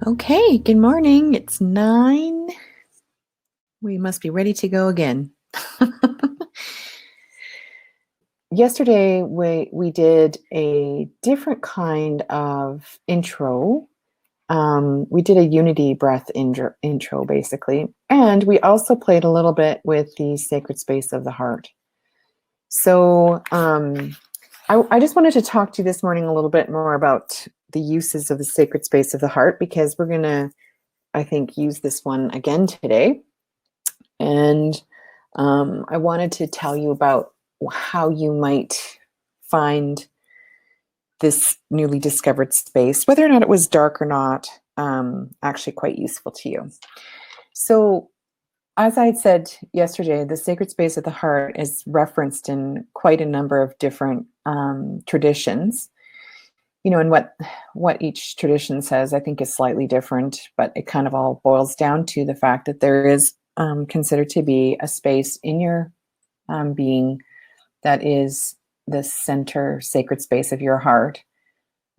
Okay, good morning. It's 9. We must be ready to go again. Yesterday, we did a different kind of intro. We did a unity breath intro, basically. And we also played a little bit with the sacred space of the heart. So I just wanted to talk to you this morning a little bit more about the uses of the sacred space of the heart, because we're going to, I think, use this one again today. And I wanted to tell you about how you might find this newly discovered space, whether or not it was dark or not, actually quite useful to you. So, as I had said yesterday, the sacred space of the heart is referenced in quite a number of different traditions. You know, and what each tradition says, I think, is slightly different, but it kind of all boils down to the fact that there is considered to be a space in your being that is the center sacred space of your heart.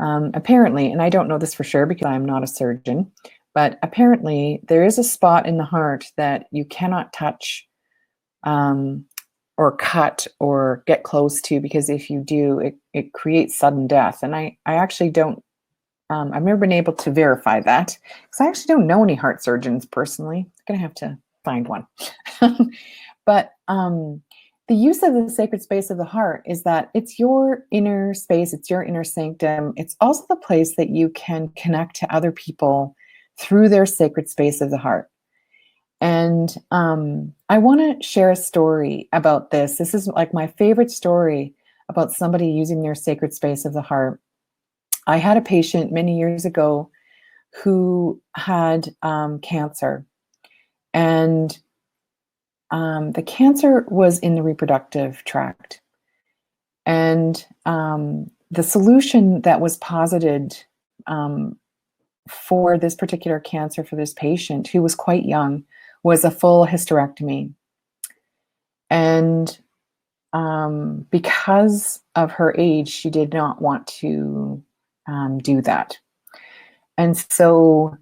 Apparently, and I don't know this for sure because I'm not a surgeon, but apparently there is a spot in the heart that you cannot touch or cut or get close to, because if you do, it creates sudden death. And I actually don't, I've never been able to verify that, because I actually don't know any heart surgeons personally. I'm going to have to find one. But the use of the sacred space of the heart is that it's your inner space, it's your inner sanctum. It's also the place that you can connect to other people through their sacred space of the heart. And I want to share a story about this. This is like my favorite story about somebody using their sacred space of the heart. I had a patient many years ago who had cancer, and the cancer was in the reproductive tract. And the solution that was posited for this particular cancer for this patient, who was quite young, was a full hysterectomy. And because of her age, she did not want to do that. And so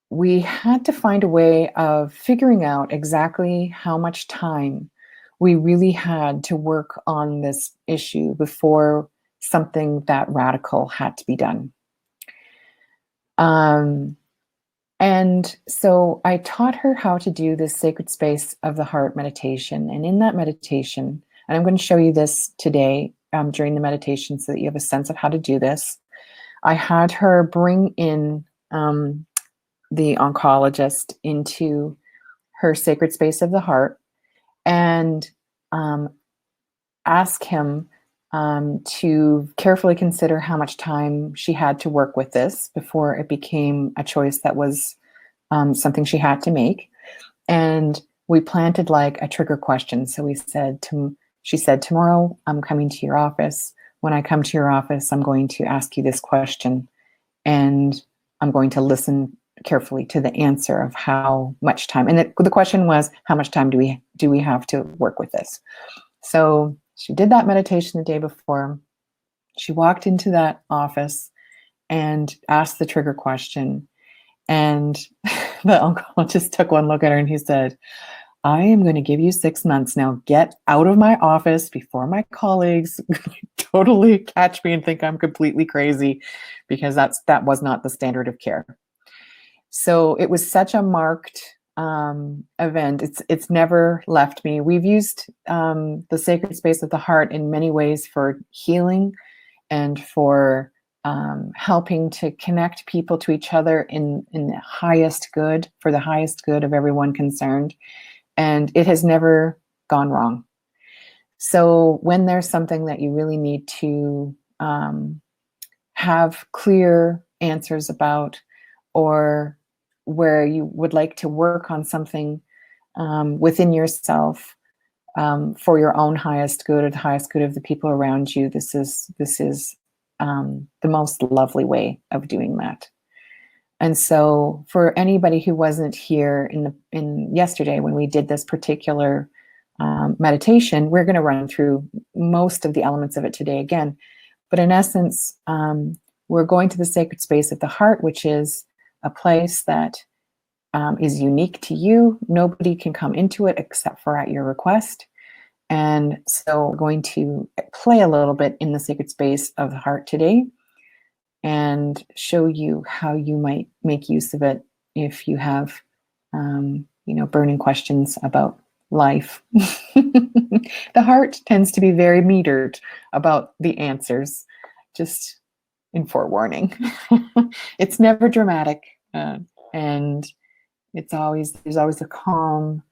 we had to find a way of figuring out exactly how much time we really had to work on this issue before something that radical had to be done. And so I taught her how to do this sacred space of the heart meditation. And in that meditation, and I'm going to show you this today during the meditation so that you have a sense of how to do this, I had her bring in the oncologist into her sacred space of the heart and ask him to carefully consider how much time she had to work with this before it became a choice that was something she had to make. And we planted like a trigger question. So she said, tomorrow I'm coming to your office. When I come to your office, I'm going to ask you this question, and I'm going to listen carefully to the answer of how much time. And the question was, how much time do we have to work with this? So she did that meditation the day before. She walked into that office and asked the trigger question. And the oncologist took one look at her and he said, I am going to give you 6 months. Now get out of my office before my colleagues totally catch me and think I'm completely crazy, because that was not the standard of care. So it was such a marked event. It's never left me. We've used the sacred space of the heart in many ways for healing and for helping to connect people to each other in the highest good, for the highest good of everyone concerned. And it has never gone wrong. So when there's something that you really need to have clear answers about, or where you would like to work on something within yourself for your own highest good or the highest good of the people around you, this is the most lovely way of doing that. And so for anybody who wasn't here in yesterday when we did this particular meditation, we're going to run through most of the elements of it today again. But in essence, we're going to the sacred space of the heart, which is a place that is unique to you. Nobody can come into it except for at your request. And so we're going to play a little bit in the sacred space of the heart today and show you how you might make use of it if you have, burning questions about life. The heart tends to be very metered about the answers, just in forewarning. It's never dramatic, and there's always a calm,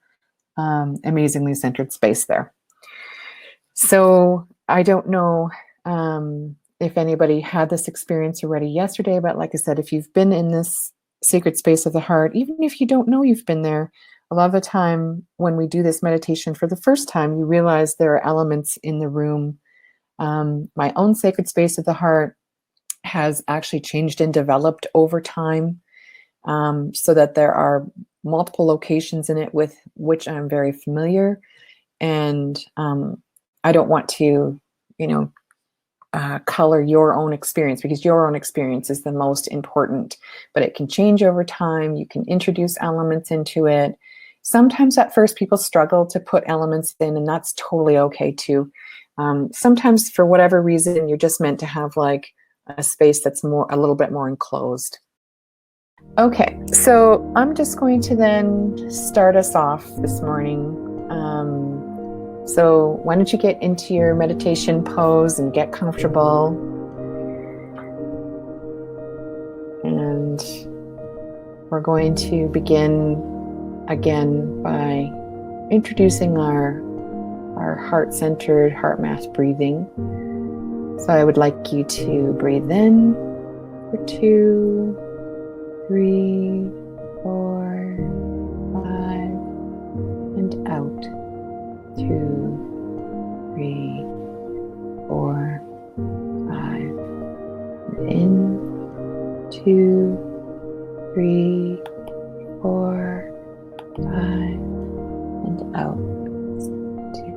amazingly centered space there. So I don't know if anybody had this experience already yesterday, but like I said, if you've been in this sacred space of the heart, even if you don't know you've been there, a lot of the time when we do this meditation for the first time, you realize there are elements in the room. My own sacred space of the heart has actually changed and developed over time, so that there are multiple locations in it with which I'm very familiar. And I don't want to, color your own experience, because your own experience is the most important, but it can change over time. You can introduce elements into it. Sometimes at first people struggle to put elements in, and that's totally okay too. Sometimes for whatever reason, you're just meant to have like a space that's a little bit more enclosed. Okay, so I'm just going to then start us off this morning. So why don't you get into your meditation pose and get comfortable. And we're going to begin again by introducing our heart-centered, heart math breathing. So I would like you to breathe in for 2, 3, 4, 5, and out. 2, 3, 4, 5. And in. 2, 3, 4, 5, and out. 2,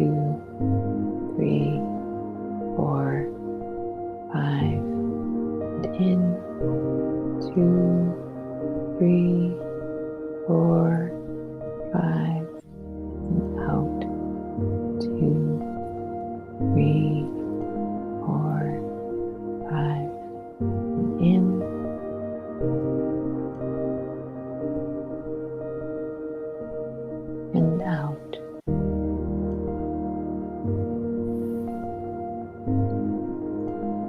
3, 4, 5, and in. 2, 3, 4, 5, and out. 2, 3, 4, 5, and in. And out.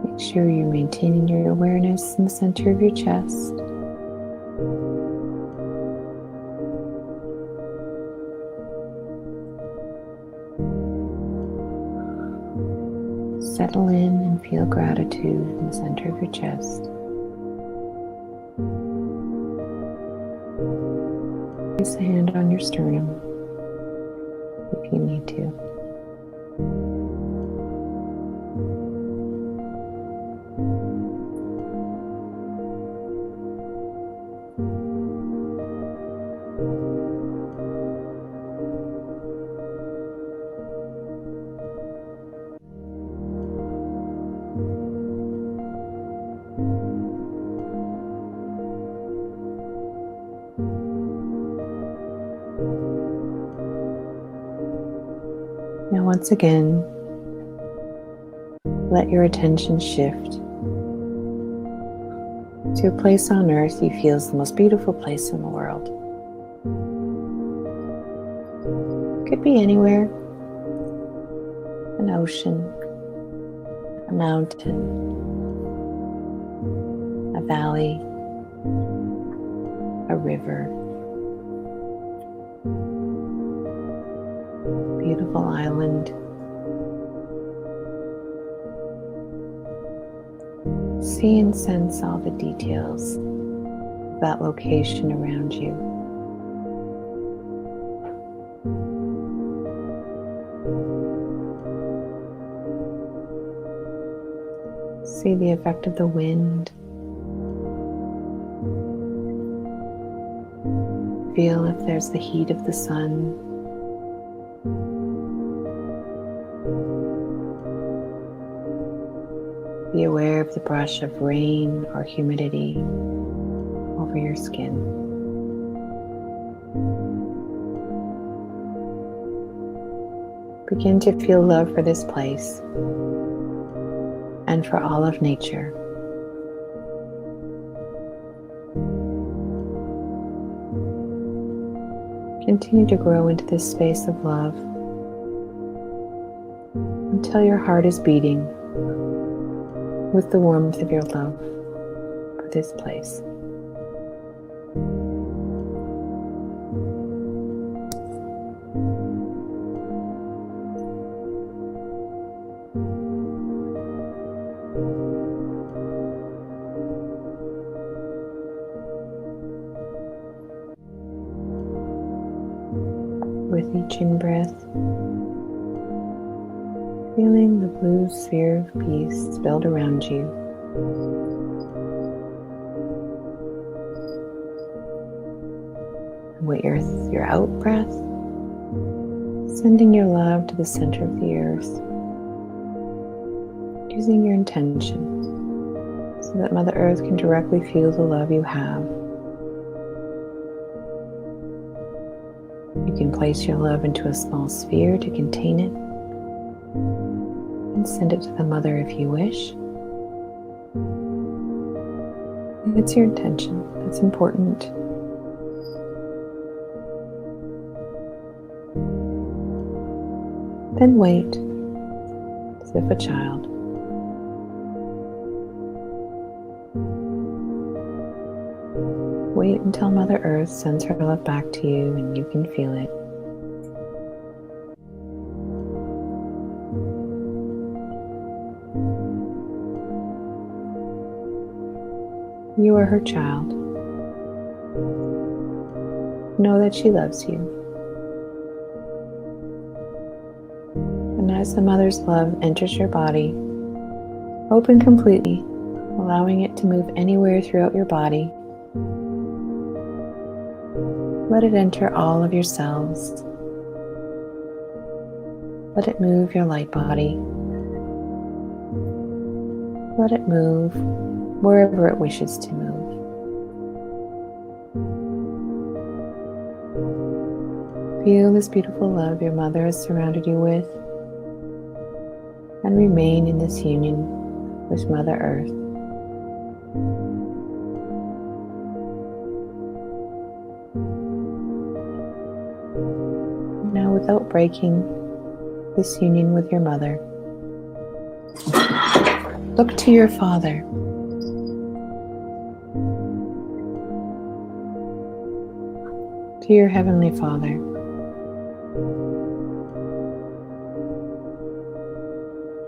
Make sure you're maintaining your awareness in the center of your chest. Settle in and feel gratitude in the center of your chest. Place a hand on your sternum if you need to. Now once again, let your attention shift to a place on earth you feel is the most beautiful place in the world. It could be anywhere: an ocean, a mountain, a valley, a river, beautiful island. See and sense all the details of that location around you. See the effect of the wind Feel if there's the heat of the sun. Be aware of the brush of rain or humidity over your skin. Begin to feel love for this place and for all of nature. Continue to grow into this space of love until your heart is beating with the warmth of your love for this place. With each in-breath, feeling the blue sphere of peace build around you. And with your out-breath, sending your love to the center of the earth, using your intention so that Mother Earth can directly feel the love you have. You can place your love into a small sphere to contain it and send it to the Mother if you wish. It's your intention that's important. Then wait, as if a child. Wait until Mother Earth sends her love back to you and you can feel it. You are her child. Know that she loves you. And as the Mother's love enters your body, open completely, allowing it to move anywhere throughout your body. Let it enter all of your cells. Let it move your light body. Let it move wherever it wishes to move. Feel this beautiful love your Mother has surrounded you with, and remain in this union with Mother Earth. Now, without breaking this union with your Mother, look to your Father. To your Heavenly Father.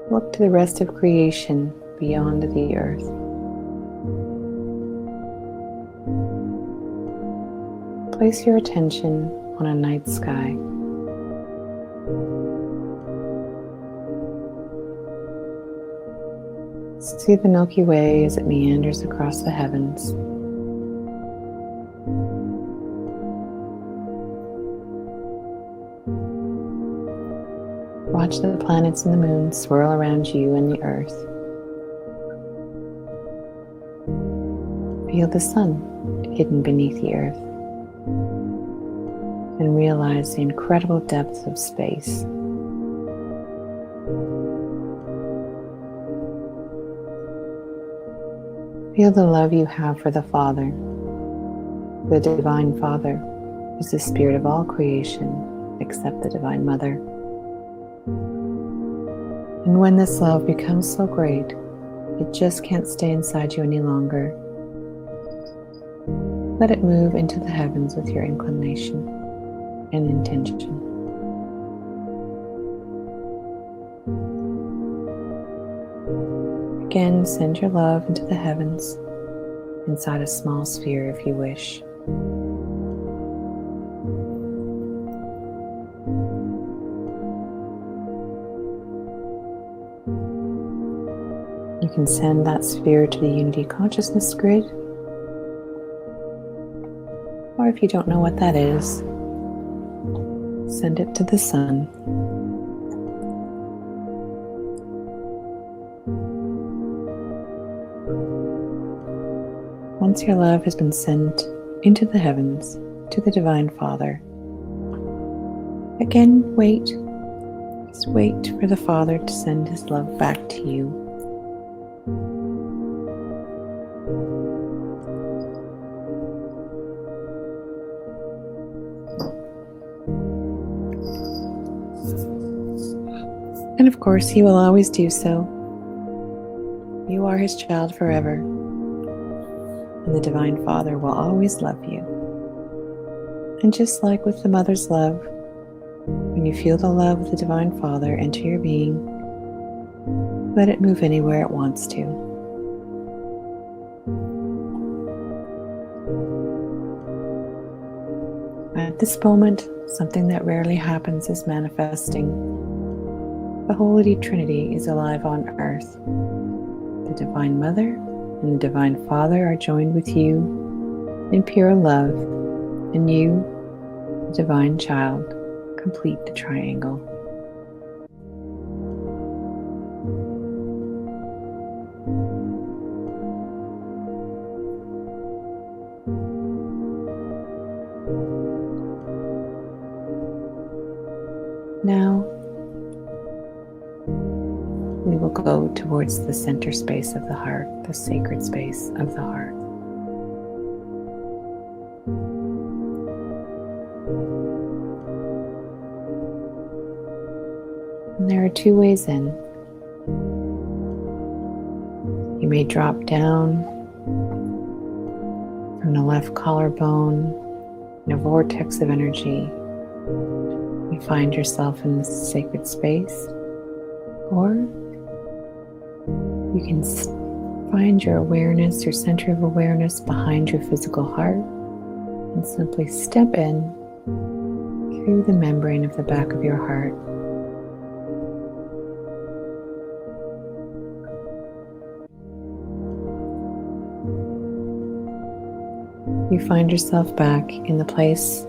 Look to the rest of creation beyond the earth. Place your attention on a night sky. See the Milky Way as it meanders across the heavens. Watch the planets and the moon swirl around you and the earth. Feel the sun hidden beneath the earth and realize the incredible depths of space. Feel the love you have for the Father. The Divine Father is the spirit of all creation except the Divine Mother. And when this love becomes so great, it just can't stay inside you any longer. Let it move into the heavens with your inclination and intention. Again, send your love into the heavens, inside a small sphere if you wish. You can send that sphere to the Unity Consciousness grid, Or if you don't know what that is, send it to the sun. Once your love has been sent into the heavens to the Divine Father, again, wait. Just wait for the Father to send His love back to you. And of course, He will always do so. You are His child forever, and the Divine Father will always love you. And just like with the mother's love, when you feel the love of the Divine Father enter your being, let it move anywhere it wants to. At this moment, something that rarely happens is manifesting. The Holy Trinity is alive on earth. The Divine Mother and the Divine Father are joined with you in pure love, and you, the Divine Child, complete the triangle. Now, we will go towards the center space of the heart, the sacred space of the heart. And there are two ways in. You may drop down from the left collarbone in a vortex of energy. You find yourself in this sacred space, or you can find your awareness, your center of awareness behind your physical heart, and simply step in through the membrane of the back of your heart. You find yourself back in the place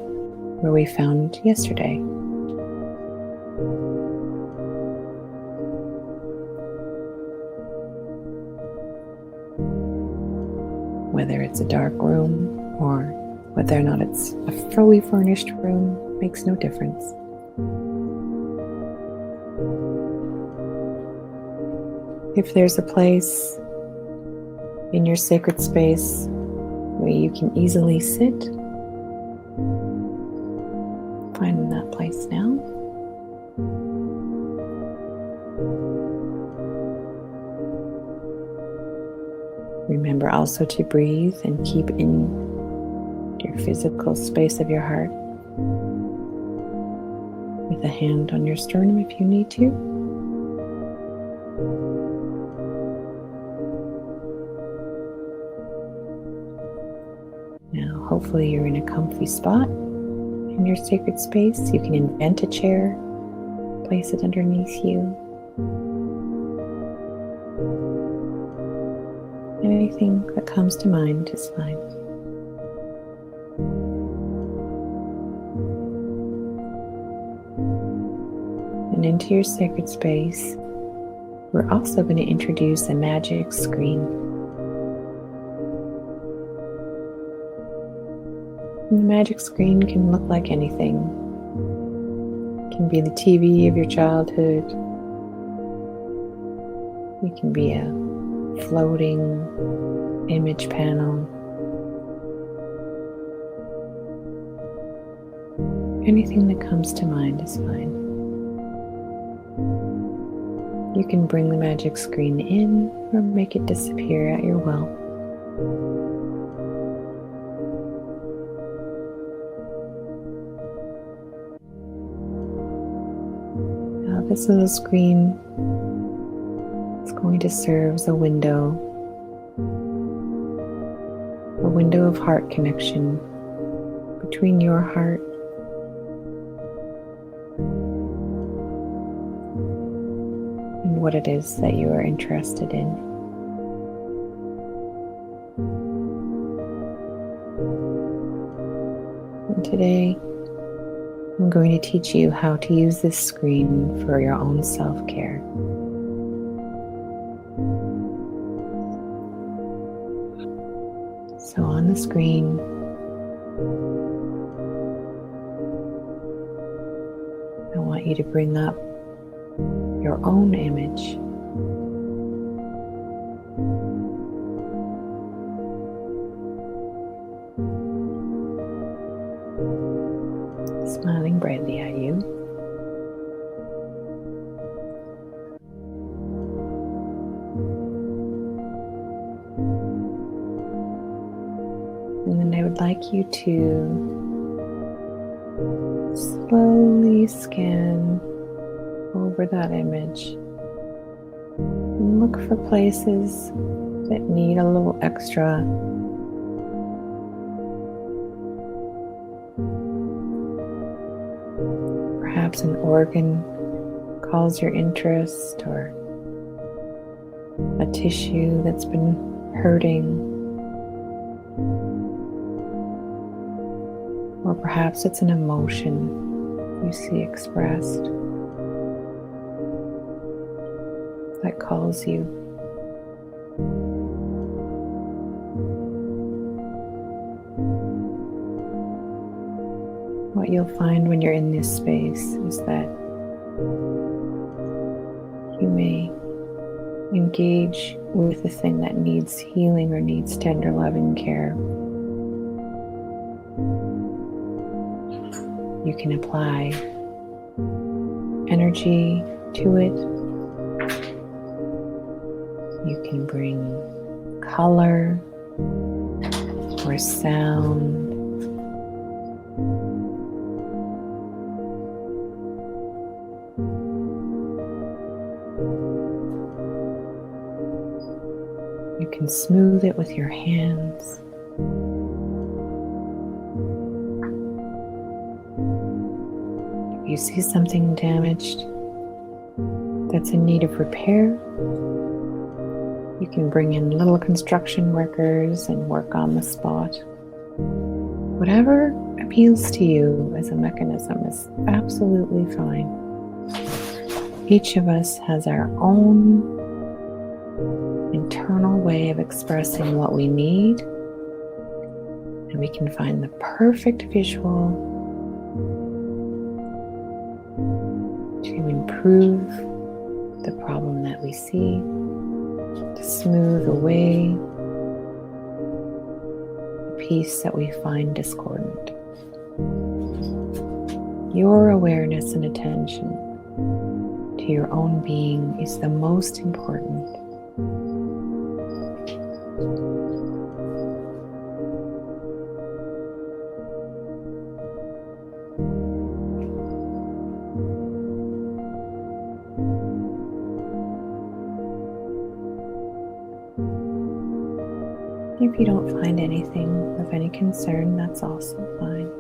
where we found yesterday. Whether it's a dark room or whether or not it's a fully furnished room makes no difference. If there's a place in your sacred space where you can easily sit, find that place now. Remember also to breathe and keep in your physical space of your heart with a hand on your sternum if you need to. Now, hopefully you're in a comfy spot in your sacred space. You can invent a chair, place it underneath you. Anything that comes to mind is fine. And into your sacred space, we're also going to introduce a magic screen. And the magic screen can look like anything. It can be the TV of your childhood. It can be a floating image panel. Anything that comes to mind is fine. You can bring the magic screen in or make it disappear at your will. Now this little screen is going to serve as a window of heart connection between your heart and what it is that you are interested in. And today, I'm going to teach you how to use this screen for your own self-care. So on the screen, I want you to bring up your own image. Smiling brightly at you. And then I would like you to slowly scan over that image and look for places that need a little extra. Perhaps an organ calls your interest, or a tissue that's been hurting, or perhaps it's an emotion you see expressed that calls you. What you'll find when you're in this space is that you may engage with the thing that needs healing or needs tender loving care. You can apply energy to it. You can bring color or sound. You can smooth it with your hands. If you see something damaged that's in need of repair, you can bring in little construction workers and work on the spot. Whatever appeals to you as a mechanism is absolutely fine. Each of us has our own internal way of expressing what we need, and we can find the perfect visual to improve the problem that we see, to smooth away the piece that we find discordant. Your awareness and attention to your own being is the most important. If you don't find anything of any concern, that's also fine.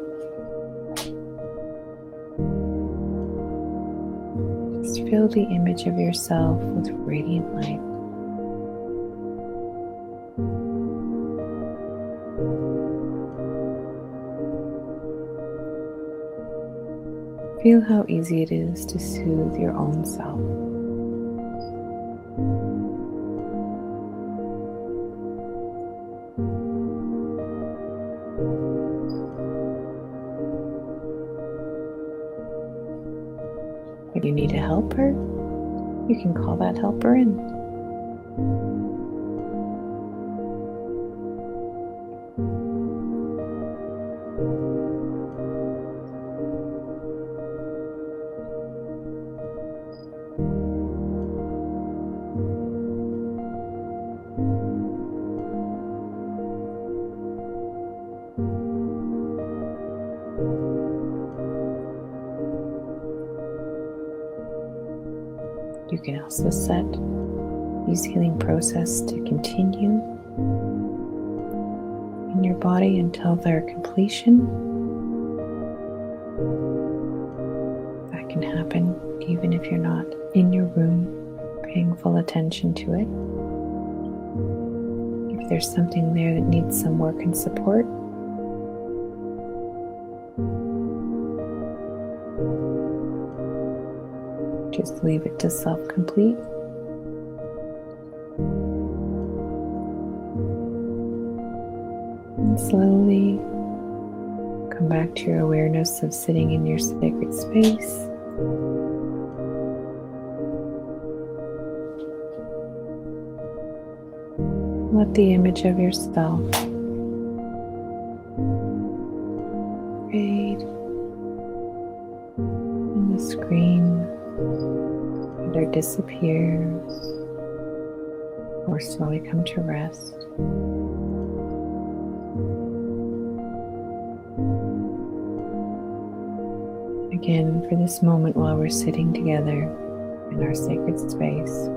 Just fill the image of yourself with radiant light. Feel how easy it is to soothe your own self. If you need a helper, you can call that helper in. You can also set these healing process to continue in your body until their completion. That can happen even if you're not in your room paying full attention to it. If there's something there that needs some work and support, Just leave it to self-complete. And slowly come back to your awareness of sitting in your sacred space. Let the image of yourself fade in the screen, either disappears or slowly come to rest. Again, for this moment while we're sitting together in our sacred space,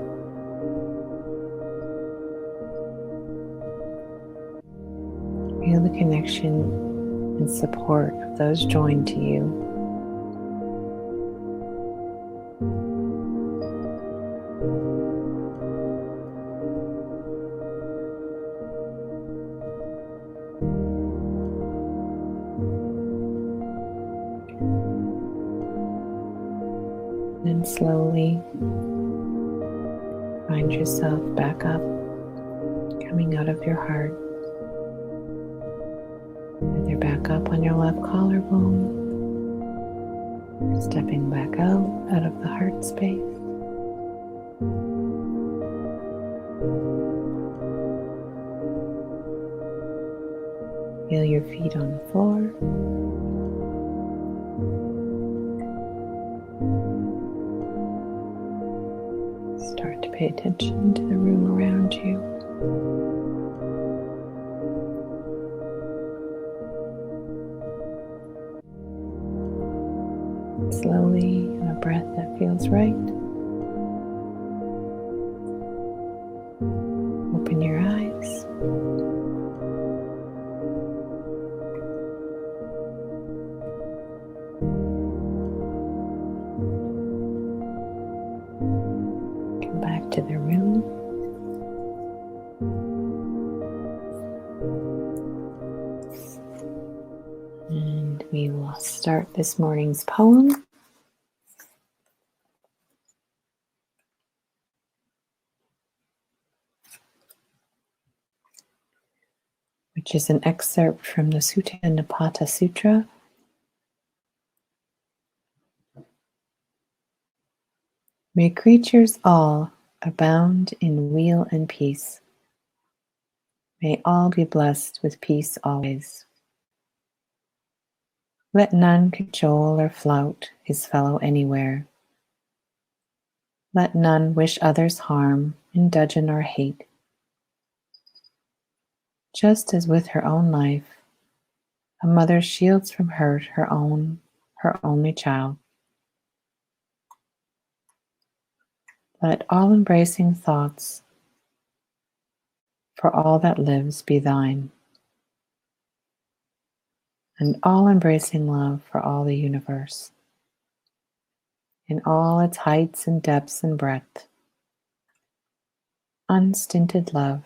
feel the connection and support of those joined to you. Then slowly find yourself back up, coming out of your heart. Either back up on your left collarbone, or stepping back out of the heart space. Feel your feet on the floor. Start to pay attention to the room around you. Slowly, in a breath that feels right, open your eyes. Come back to the room. And we will start this morning's poem. Which is an excerpt from the Sutta Nipata Sutra. May creatures all abound in weal and peace. May all be blessed with peace always. Let none cajole or flout his fellow anywhere. Let none wish others harm in dudgeon or hate. Just as with her own life, a mother shields from hurt her only child. Let all-embracing thoughts for all that lives be thine, and all-embracing love for all the universe, in all its heights and depths and breadth, unstinted love,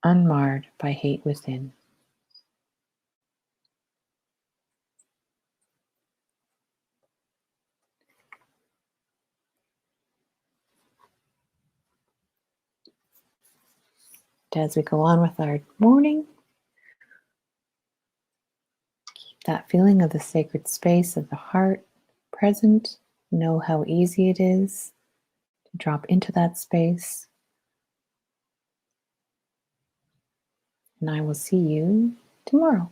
unmarred by hate within. As we go on with our morning, keep that feeling of the sacred space of the heart present. Know how easy it is to drop into that space. And I will see you tomorrow.